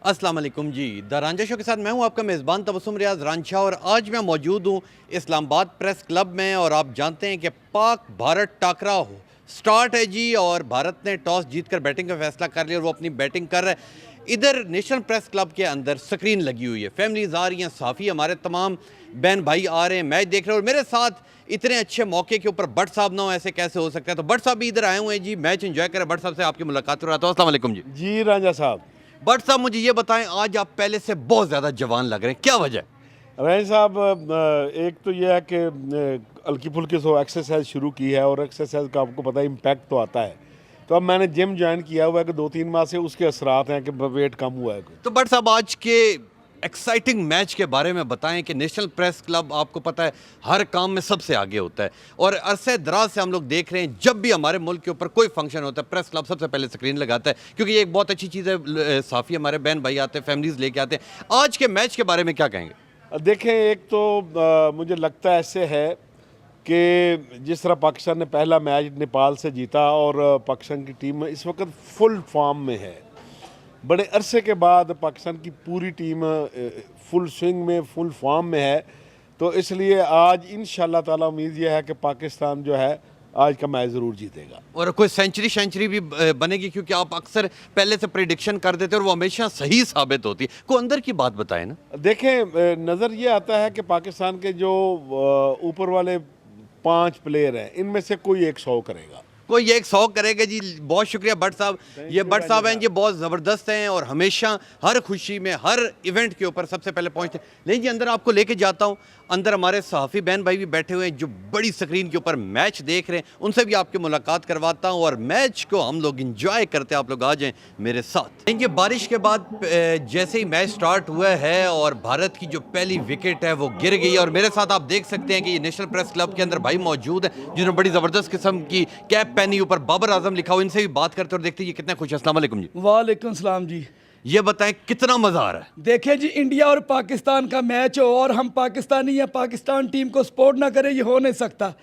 अस्सलाम वालेकुम जी। The Ranjha show के साथ मैं हूं आपका मेज़बान तबस्सुम रियाज रांझा और आज मैं मौजूद हूं इस्लामाबाद प्रेस क्लब में। और आप जानते हैं कि पाक भारत टाकरा हो स्टार्ट है जी और भारत ने टॉस जीतकर बैटिंग का फैसला कर लिया और वो अपनी बैटिंग कर रहे हैं। इधर नेशनल प्रेस क्लब के अंदर स्क्रीन लगी हुई है, फैमिलीज आ रही हैं, साफ़ी हमारे तमाम बहन भाई आ रहे हैं, मैच देख रहे हैं। और मेरे साथ इतने अच्छे मौके के ऊपर भट्ट साहब ना हो, ऐसे कैसे हो सकता है। तो भट्ट साहब भी इधर आए हुए हैं जी, मैच एंजॉय करें। भट्ट साहब से आपकी मुलाकात कराता हूँ। अस्सलाम वालेकुम जी। जी रांझा साहब। भट्ट साहब मुझे ये बताएं, आज आप पहले से बहुत ज़्यादा जवान लग रहे हैं, क्या वजह है? रांझा साहब, एक तो यह है कि हल्की फुल्की सो एक्सरसाइज शुरू की है और एक्सरसाइज का आपको पता है इम्पैक्ट तो आता है। तो अब मैंने जिम ज्वाइन किया हुआ है कि 2-3 माह से उसके असरात हैं कि वेट कम हुआ है। तो भट्ट साहब आज के एक्साइटिंग मैच के बारे में बताएं कि नेशनल प्रेस क्लब आपको पता है हर काम में सबसे आगे होता है और अरसे दराज से हम लोग देख रहे हैं जब भी हमारे मुल्क के ऊपर कोई फंक्शन होता है प्रेस क्लब सबसे पहले स्क्रीन लगाता है, क्योंकि ये एक बहुत अच्छी चीज़ है। साफ़ी हमारे बहन भाई आते हैं, फैमिलीज लेके आते हैं। आज के मैच के बारे में क्या कहेंगे? देखें, एक तो मुझे लगता है ऐसे है कि जिस तरह पाकिस्तान ने पहला मैच नेपाल से जीता और पाकिस्तान की टीम इस वक्त फुल फॉर्म में है। बड़े अरसे के बाद पाकिस्तान की पूरी टीम फुल स्विंग में, फुल फॉर्म में है। तो इसलिए आज इंशाल्लाह ताला उम्मीद यह है कि पाकिस्तान जो है आज का मैच ज़रूर जीतेगा और कोई सेंचुरी भी बनेगी, क्योंकि आप अक्सर पहले से प्रिडिक्शन कर देते हैं और वो हमेशा सही साबित होती है। को अंदर की बात बताएं ना। देखें, नज़र ये आता है कि पाकिस्तान के जो ऊपर वाले 5 प्लेयर हैं इनमें से कोई एक 100 करेगा। कोई एक 100 करेगा जी। बहुत शुक्रिया भट्ट साहब। ये भट्ट साहब हैं, ये बहुत ज़बरदस्त हैं और हमेशा हर खुशी में, हर इवेंट के ऊपर सबसे पहले पहुंचते हैं। नहीं जी, अंदर आपको लेके जाता हूं। अंदर हमारे सहाफ़ी बहन भाई भी बैठे हुए हैं जो बड़ी स्क्रीन के ऊपर मैच देख रहे हैं, उनसे भी आपकी मुलाकात करवाता हूं और मैच को हम लोग इंजॉय करते हैं। आप लोग आ जाएं मेरे साथ। ये बारिश के बाद जैसे ही मैच स्टार्ट हुआ है और भारत की जो पहली विकेट है वो गिर गई और मेरे साथ आप देख सकते हैं कि ये नेशनल प्रेस क्लब के अंदर भाई मौजूद है जिन्होंने बड़ी ज़बरदस्त किस्म की कैप पहनी, ऊपर बाबर आजम लिखा हो। इनसे भी बात करते और देखते हैं ये कितने खुश हैं। अस्सलाम वालेकुम जी। वालेकुम सलाम जी। ये बताएं कितना मजा आ रहा है? देखें जी, इंडिया और पाकिस्तान का मैच हो और हम पाकिस्तानी या पाकिस्तान टीम को सपोर्ट ना करें, ये हो नहीं सकता।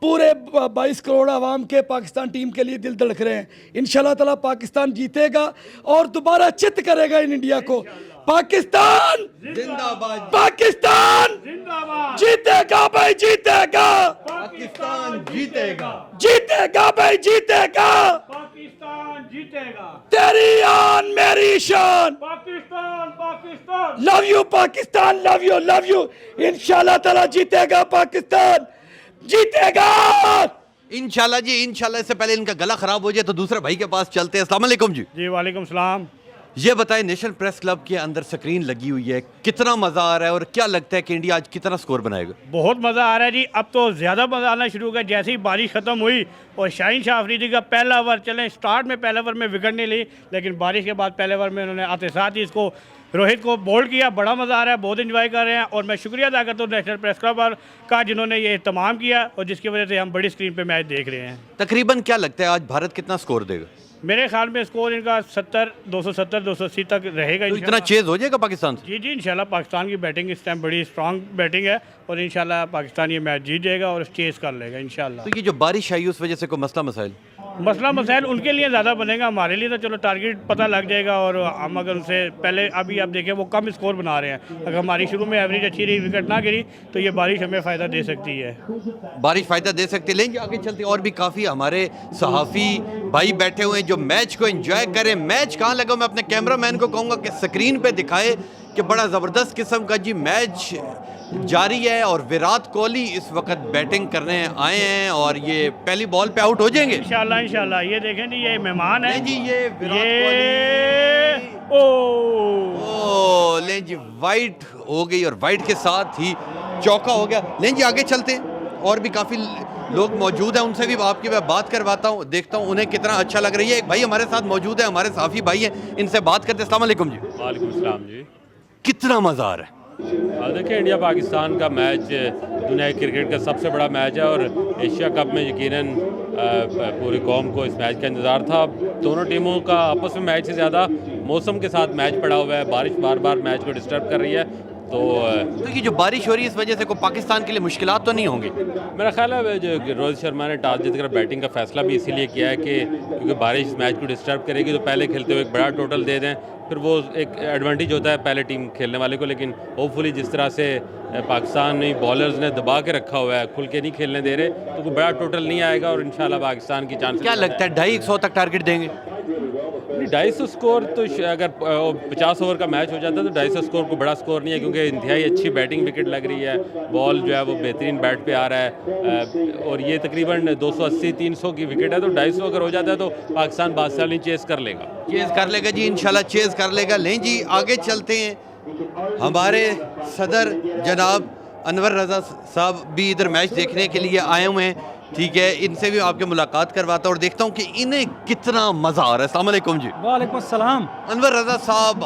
पूरे 22 करोड़ आवाम के पाकिस्तान टीम के लिए दिल धड़क रहे हैं। इंशाल्लाह ताला पाकिस्तान जीतेगा और दोबारा चित करेगा इन इंडिया को। पाकिस्तान जिंदाबाद, पाकिस्तान जिंदाबाद, जीतेगा भाई, जीतेगा, पाकिस्तान जीतेगा, जीतेगा भाई, जीतेगा। पाकिस्तान जीतेगा। तेरी आन मेरी शान। Pakistan Pakistan. Love you Pakistan, love you, love you. इंशाल्लाह ताला जीतेगा, पाकिस्तान जीतेगा इंशाल्लाह जी, इंशाल्लाह। इससे पहले इनका गला खराब हो जाए तो दूसरे भाई के पास चलते हैं। अस्सलाम वालेकुम जी। जी वालेकुम सलाम। ये बताएं, नेशनल प्रेस क्लब के अंदर स्क्रीन लगी हुई है, कितना मजा आ रहा है और क्या लगता है कि इंडिया आज कितना स्कोर बनाएगा? बहुत मज़ा आ रहा है जी। अब तो ज़्यादा मज़ा आना शुरू हो गया जैसे ही बारिश ख़त्म हुई और शाहीन शाह अफरीदी का पहला ओवर चलें। स्टार्ट में पहले ओवर में विकेट नहीं ली, लेकिन बारिश के बाद पहले ओवर में उन्होंने आते साथ ही इसको रोहित को बोल्ड किया। बड़ा मज़ा आ रहा है, बहुत इंजॉय कर रहे हैं और मैं शुक्रिया अदा करता हूँ नेशनल प्रेस क्लब का जिन्होंने ये तमाम किया और जिसकी वजह से हम बड़ी स्क्रीन पे मैच देख रहे हैं। तकरीबन क्या लगता है आज भारत कितना स्कोर देगा? मेरे ख्याल में स्कोर इनका 270-280 तक रहेगा। तो इतना चेज हो जाएगा पाकिस्तान से? जी जी, इंशाल्लाह पाकिस्तान की बैटिंग इस टाइम बड़ी स्ट्रांग बैटिंग है और इंशाल्लाह पाकिस्तान ये मैच जीत जाएगा और चेस कर लेगा इंशाल्लाह। तो ये जो बारिश आई उस वजह से कोई मसला मसाइल? मसला मसाइल उनके लिए ज़्यादा बनेगा, हमारे लिए तो चलो टारगेट पता लग जाएगा और हम अगर उनसे पहले अभी आप देखें वो कम स्कोर बना रहे हैं। अगर हमारी शुरू में एवरेज अच्छी रही, विकेट ना गिरी, तो ये बारिश हमें फ़ायदा दे सकती है। बारिश फ़ायदा दे सकती है। लेकिन आगे चलते और भी काफ़ी हमारे सहाफ़ी भाई बैठे हुए हैं जो मैच को एंजॉय करें। मैच कहाँ लगा, मैं अपने कैमरामैन को कहूँगा कि स्क्रीन पे दिखाए कि बड़ा ज़बरदस्त किस्म का जी मैच जारी है और विराट कोहली इस वक्त बैटिंग करने आए हैं और ये पहली बॉल पे आउट हो जाएंगे इंशाल्लाह इंशाल्लाह। ये देखें जी, ये मेहमान है जी, ये विराट ये कोहली। ओ ले जी, वाइट हो गई और वाइट के साथ ही चौका हो गया। ले जी, आगे चलते हैं और भी काफ़ी लोग मौजूद हैं, उनसे भी आपकी मैं बात करवाता हूँ, देखता हूँ उन्हें कितना अच्छा लग रही है। एक भाई हमारे साथ मौजूद है, हमारे साफ़ी भाई हैं, इनसे बात करते हैं। अस्सलाम वालेकुम जी। वालेकुम सलाम जी। कितना मज़ा आ रहा है? देखिए, इंडिया पाकिस्तान का मैच दुनिया की क्रिकेट का सबसे बड़ा मैच है और एशिया कप में यकीनन पूरी कौम को इस मैच का इंतज़ार था। दोनों टीमों का आपस में मैच से ज़्यादा मौसम के साथ मैच पड़ा हुआ है। बारिश बार बार मैच को डिस्टर्ब कर रही है। तो तो ये जो बारिश हो रही है इस वजह से कोई पाकिस्तान के लिए मुश्किलात तो नहीं होंगी? मेरा ख्याल है जो रोहित शर्मा ने टॉस जीतकर बैटिंग का फैसला भी इसीलिए किया है कि क्योंकि बारिश इस मैच को डिस्टर्ब करेगी तो पहले खेलते हुए एक बड़ा टोटल दे दें, फिर वो एक एडवांटेज होता है पहले टीम खेलने वाले को। लेकिन होपफुली जिस तरह से पाकिस्तानी बॉलर्स ने दबा के रखा हुआ है, खुल के नहीं खेलने दे रहे, तो कोई बड़ा टोटल नहीं आएगा और इंशाल्लाह पाकिस्तान की चांस। क्या लगता है 250 तक टारगेट देंगे? 250 स्कोर तो अगर 50 ओवर का मैच हो जाता है तो 250 स्कोर को बड़ा स्कोर नहीं है, क्योंकि इंतहाई अच्छी बैटिंग विकेट लग रही है, बॉल जो है वो बेहतरीन बैट पे आ रहा है और ये तकरीबन 280-300 की विकेट है, तो 250 अगर हो जाता है तो पाकिस्तान बादशाह नहीं चेस कर लेगा। चेज कर लेगा जी, इंशाल्लाह चेज कर लेगा। लें जी आगे चलते हैं। हमारे सदर जनाब अनवर रज़ा साहब भी इधर मैच देखने के लिए आए हुए हैं, ठीक है, इनसे भी आपके मुलाकात करवाता हूँ और देखता हूँ कि इन्हें कितना मज़ा आ रहा है। अस्सलाम वालेकुम जी। वालेकुम अस्सलाम। अनवर रज़ा साहब,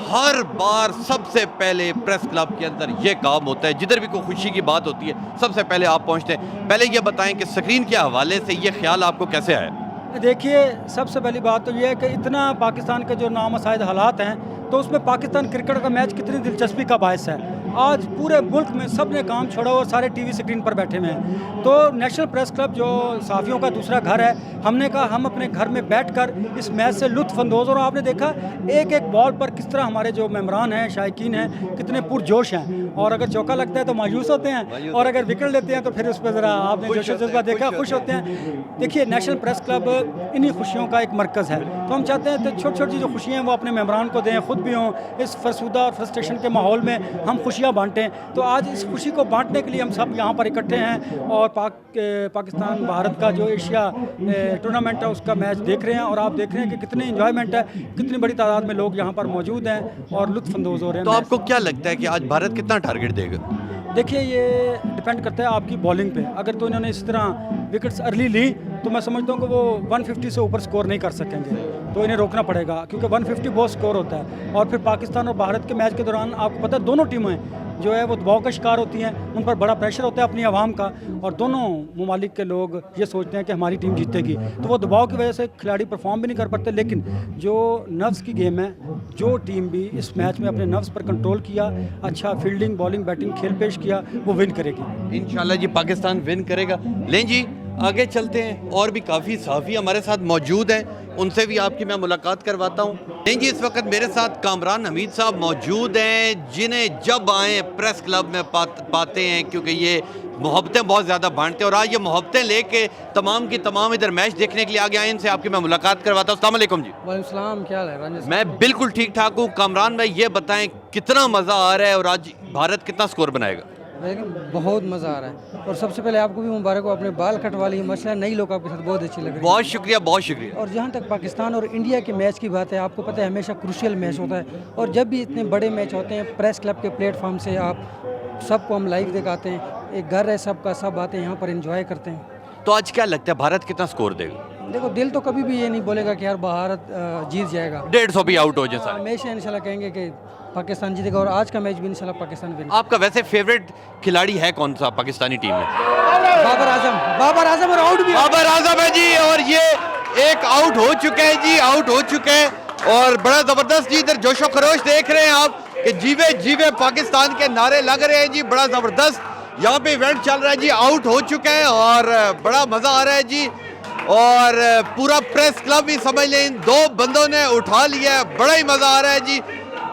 हर बार सबसे पहले प्रेस क्लब के अंदर ये काम होता है, जिधर भी कोई खुशी की बात होती है सबसे पहले आप पहुँचते हैं। पहले ये बताएं कि स्क्रीन के हवाले से ये ख्याल आपको कैसे आया? देखिए, सबसे पहली बात तो ये है कि इतना पाकिस्तान के जो नामसाइद हालात हैं, तो उसमें पाकिस्तान क्रिकेट का मैच कितनी दिलचस्पी का बायस है। आज पूरे मुल्क में सब ने काम छोड़ा और सारे टीवी स्क्रीन पर बैठे हुए हैं। तो नेशनल प्रेस क्लब जो सहाफ़ियों का दूसरा घर है, हमने कहा हम अपने घर में बैठकर इस मैच से लुत्फ़अंदोज़। और आपने देखा एक एक बॉल पर किस तरह हमारे जो मेम्बरान हैं, शायकीन हैं, कितने पुरजोश हैं। और अगर चौका लगता है तो मायूस होते हैं, और अगर विकेट लेते हैं तो फिर उस पर ज़रा आपने जोश जज्बा देखा, खुश होते हैं। देखिए, नेशनल प्रेस क्लब इन्हीं खुशियों का एक मरकज़ है। तो हम चाहते हैं तो छोटी छोटी जो खुशियाँ हैं वो अपने मेम्बरान को दें, खुद भी हों। इस फरसुदा और फ्रस्ट्रेशन के माहौल में हम खुशियाँ बांटें। तो आज इस खुशी को बांटने के लिए हम सब यहाँ पर इकट्ठे हैं और पाकिस्तान भारत का जो एशिया टूर्नामेंट है उसका मैच देख रहे हैं। और आप देख रहे हैं कि कितनी इंजॉयमेंट है, कितनी बड़ी तादाद में लोग यहाँ पर मौजूद हैं और लुत्फ़अंदोज़ हो रहे हैं। तो आपको क्या लगता है कि आज भारत कितना टारगेट देगा? देखिए, ये डिपेंड करता है आपकी बॉलिंग पे। अगर तो इन्होंने इस तरह विकेट्स अर्ली ली तो मैं समझता हूँ कि वो 150 से ऊपर स्कोर नहीं कर सकेंगे, तो इन्हें रोकना पड़ेगा, क्योंकि 150 बहुत स्कोर होता है। और फिर पाकिस्तान और भारत के मैच के दौरान आपको पता है दोनों टीमें जो है वो दबाव का शिकार होती हैं, उन पर बड़ा प्रेशर होता है अपनी आवाम का, और दोनों ममालिक के लोग ये सोचते हैं कि हमारी टीम जीतेगी, तो वो दबाव की वजह से खिलाड़ी परफॉर्म भी नहीं कर पाते। लेकिन जो नर्व्स की गेम है, जो टीम भी इस मैच में अपने नर्व्स पर कंट्रोल किया, अच्छा फील्डिंग, बॉलिंग, बैटिंग खेल पेश किया, वो विन करेगी इंशाल्लाह जी, पाकिस्तान विन करेगा। लें जी आगे चलते हैं, और भी काफ़ी सहाफ़ी हमारे साथ मौजूद हैं, उनसे भी आपकी मैं मुलाकात करवाता हूँ। नहीं जी, इस वक्त मेरे साथ कामरान हमीद साहब मौजूद हैं, जिन्हें जब आए प्रेस क्लब में पाते हैं, क्योंकि ये मोहब्बतें बहुत ज़्यादा बांटते हैं और आज ये मोहब्बतें लेके तमाम की तमाम इधर मैच देखने के लिए आगे आए। इनसे आपकी मैं मुलाकात करवाता हूँ। अस्सलाम वालेकुम जी। वालेकुम सलाम, क्या हाल है रंजित? मैं बिल्कुल ठीक ठाक हूँ। कामरान भाई, ये बताएं कितना मज़ा आ रहा है और आज भारत कितना स्कोर बनाएगा? लेकिन बहुत मज़ा आ रहा है। और सबसे पहले आपको भी मुबारक हो, अपने बाल कटवा लिए माशाल्लाह, नई लोग आपके साथ बहुत अच्छी लग रही है। बहुत शुक्रिया, बहुत शुक्रिया। और जहाँ तक पाकिस्तान और इंडिया के मैच की बात है, आपको पता है हमेशा क्रूशियल मैच होता है, और जब भी इतने बड़े मैच होते हैं प्रेस क्लब के प्लेटफॉर्म से आप सबको हम लाइव दिखाते हैं। एक घर है सबका, सब आते हैं यहाँ पर एंजॉय करते हैं। तो आज क्या लगता है भारत कितना स्कोर देगा? देखो, दिल तो कभी भी ये नहीं बोलेगा कि यार भारत जीत जाएगा। 150 भी आउट हो जैसा। हमेशा इंशाल्लाह कहेंगे कि पाकिस्तान जीतेगा, और आज का मैच भी इंशाल्लाह पाकिस्तान विन। आपका वैसे फेवरेट खिलाड़ी है कौन सा पाकिस्तानी टीम में? बाबर आजम और आउट भी। बाबर आजम है जी, और ये एक आउट हो चुके हैं जी, आउट हो चुके हैं। और बड़ा जबरदस्त जी, इधर जोशो खरोश देख रहे हैं आप कि जीवे जीवे पाकिस्तान के नारे लग रहे हैं जी, बड़ा जबरदस्त यहाँ पे इवेंट चल रहा है जी। आउट हो चुके हैं और बड़ा मजा आ रहा है जी, और पूरा प्रेस क्लब भी समझ लें इन दो बंदों ने उठा लिया है, बड़ा ही मजा आ रहा है जी।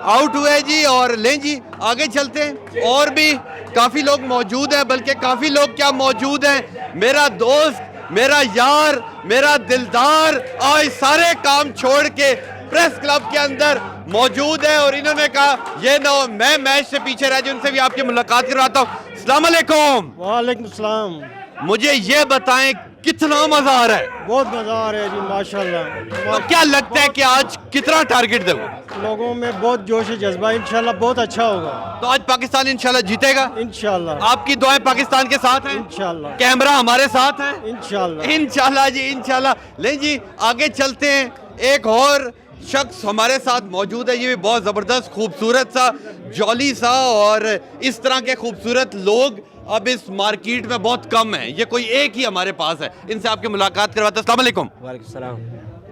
आउट हुए जी, और लें जी आगे चलते हैं। और भी काफ़ी लोग मौजूद हैं, बल्कि काफ़ी लोग क्या मौजूद हैं, मेरा दोस्त, मेरा यार, मेरा दिलदार आज सारे काम छोड़ के प्रेस क्लब के अंदर मौजूद है, और इन्होंने कहा ये ना मैं मैच से पीछे रह जाऊं। उनसे भी आपकी मुलाकात करवाता हूँ। अस्सलाम वालेकुम। वालेकुम सलाम। मुझे ये बताएं कितना मजा आ रहा है? बहुत मज़ा आ रहा है जी, माशाल्लाह। तो क्या लगता है कि आज कितना टारगेट दोगे? लोगों में बहुत जोश है, जज्बा, इंशाल्लाह बहुत अच्छा होगा। तो आज पाकिस्तान इंशाल्लाह जीतेगा? इंशाल्लाह। आपकी दुआएं पाकिस्तान के साथ हैं? इंशाल्लाह। कैमरा हमारे साथ है? इंशाल्लाह। इंशाल्लाह जी, इंशाल्लाह। लें जी आगे चलते हैं। एक और शख्स हमारे साथ मौजूद है, ये भी बहुत ज़बरदस्त खूबसूरत सा, जॉली सा, और इस तरह के खूबसूरत लोग अब इस मार्केट में बहुत कम है, ये कोई एक ही हमारे पास है। इनसे आपकी मुलाकात करवाते हैं। अस्सलाम वालेकुम। वालेकुम सलाम।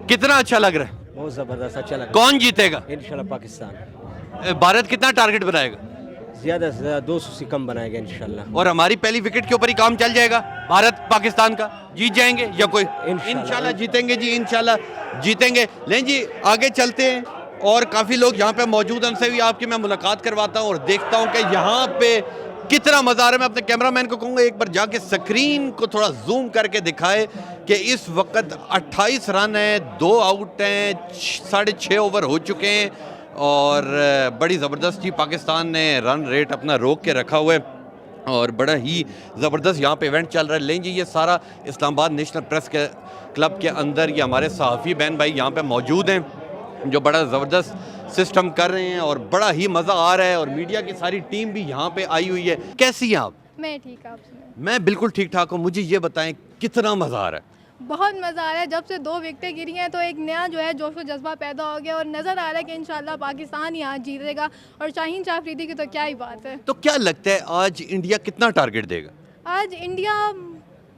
कितना अच्छा लग रहा है? बहुत ज़बरदस्त, अच्छा लगा। कौन जीतेगा? इंशाल्लाह पाकिस्तान। भारत कितना टारगेट बनाएगा? ज़्यादा से ज़्यादा 200 से कम बनाएगा इंशाल्लाह। और हमारी पहली विकेट के ऊपर ही काम चल जाएगा, भारत पाकिस्तान का जीत जाएंगे या कोई इंशाल्लाह जीतेंगे जी, इंशाल्लाह जीतेंगे। लें जी आगे चलते हैं और काफ़ी लोग यहाँ पे मौजूद हैं, उनसे भी आपकी मैं मुलाकात करवाता हूँ और देखता हूँ कि यहाँ पे कितना मज़ा आ रहा है। मैं अपने कैमरामैन को कहूँगा एक बार जाके स्क्रीन को थोड़ा जूम करके दिखाए कि इस वक्त 28 रन हैं, 2 आउट हैं, 6.5 ओवर हो चुके हैं और बड़ी ज़बरदस्त ही पाकिस्तान ने रन रेट अपना रोक के रखा हुआ है और बड़ा ही ज़बरदस्त यहाँ पे इवेंट चल रहा है। लें जी ये सारा इस्लामाबाद नेशनल प्रेस के क्लब के अंदर ये हमारे सहाफ़ी बहन भाई यहाँ पे मौजूद हैं जो बड़ा ज़बरदस्त सिस्टम कर रहे हैं और बड़ा ही मज़ा आ रहा है और मीडिया की सारी टीम भी यहाँ पे आई हुई है। कैसी हैं आप? मैं ठीक, आप सुनाओ। मैं बिल्कुल ठीक ठाक हूँ। मुझे ये बताएं कितना मज़ा आ रहा है? बहुत मज़ा आ रहा है। जब से 2 विकेटें गिरी हैं तो एक नया जो है जोश व जज्बा पैदा हो गया और नज़र आ रहा है कि इंशाल्लाह पाकिस्तान ही आज जीतेगा और शाहीन शाह अफरीदी की तो क्या ही बात है। तो क्या लगता है आज इंडिया कितना टारगेट देगा? आज इंडिया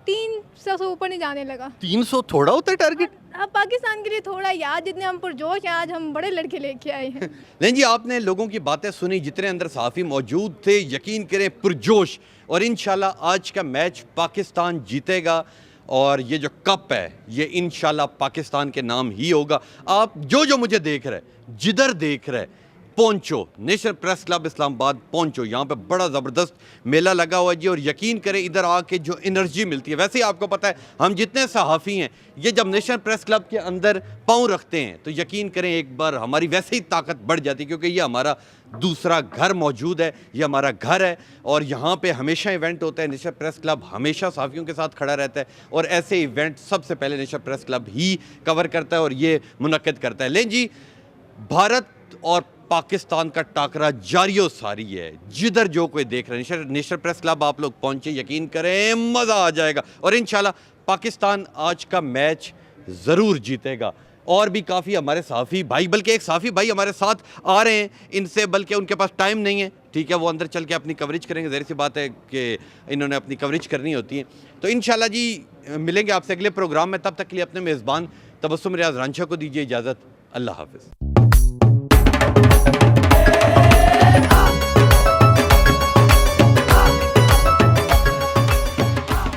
300 से ऊपर नहीं जाने लगा। 300 थोड़ा होता है टारगेट? अब पाकिस्तान के लिए थोड़ा याद, जितने हम पुरजोश हैं आज हम बड़े लड़के लेके आए हैं। नहीं जी आपने लोगों की बातें सुनी, जितने अंदर सहाफ़ी मौजूद थे, यकीन करें पुरजोश, और इंशाल्लाह आज का मैच पाकिस्तान जीतेगा और ये जो कप है ये इंशाल्लाह पाकिस्तान के नाम ही होगा। आप जो मुझे देख रहे हैं, जिधर देख रहे हैं, पहुंचो नेशनल प्रेस क्लब इस्लामाबाद, पहुंचो। यहाँ पे बड़ा ज़बरदस्त मेला लगा हुआ है जी और यकीन करें इधर आके जो एनर्जी मिलती है, वैसे ही आपको पता है हम जितने सहाफ़ी हैं ये जब नेशनल प्रेस क्लब के अंदर पाँव रखते हैं तो यकीन करें एक बार हमारी वैसे ही ताकत बढ़ जाती है क्योंकि ये हमारा दूसरा घर मौजूद है, ये हमारा घर है और यहाँ पे हमेशा इवेंट होता है। नेशनल प्रेस क्लब हमेशा सहाफ़ियों के साथ खड़ा रहता है और ऐसे इवेंट सबसे पहले नेशनल प्रेस क्लब ही कवर करता है और ये मुनक्किद करता है। लें जी भारत और पाकिस्तान का टाकरा जारियो सारी है, जिधर जो कोई देख रहे हैं नेशनल प्रेस क्लब आप लोग पहुंचे, यकीन करें मज़ा आ जाएगा और इंशाल्लाह पाकिस्तान आज का मैच ज़रूर जीतेगा। और भी काफ़ी हमारे सहाफ़ी भाई, बल्कि एक सहाफ़ी भाई हमारे साथ आ रहे हैं, इनसे बल्कि उनके पास टाइम नहीं है, ठीक है, वो अंदर चल के अपनी कवरेज करेंगे, ज़ाहिर सी बात है कि इन्होंने अपनी कवरेज करनी होती है। तो इंशाल्लाह जी मिलेंगे आपसे अगले प्रोग्राम में, तब तक के लिए अपने मेज़बान तबस्सुम रियाज रांझा को दीजिए इजाज़त। अल्लाह हाफ़िज़।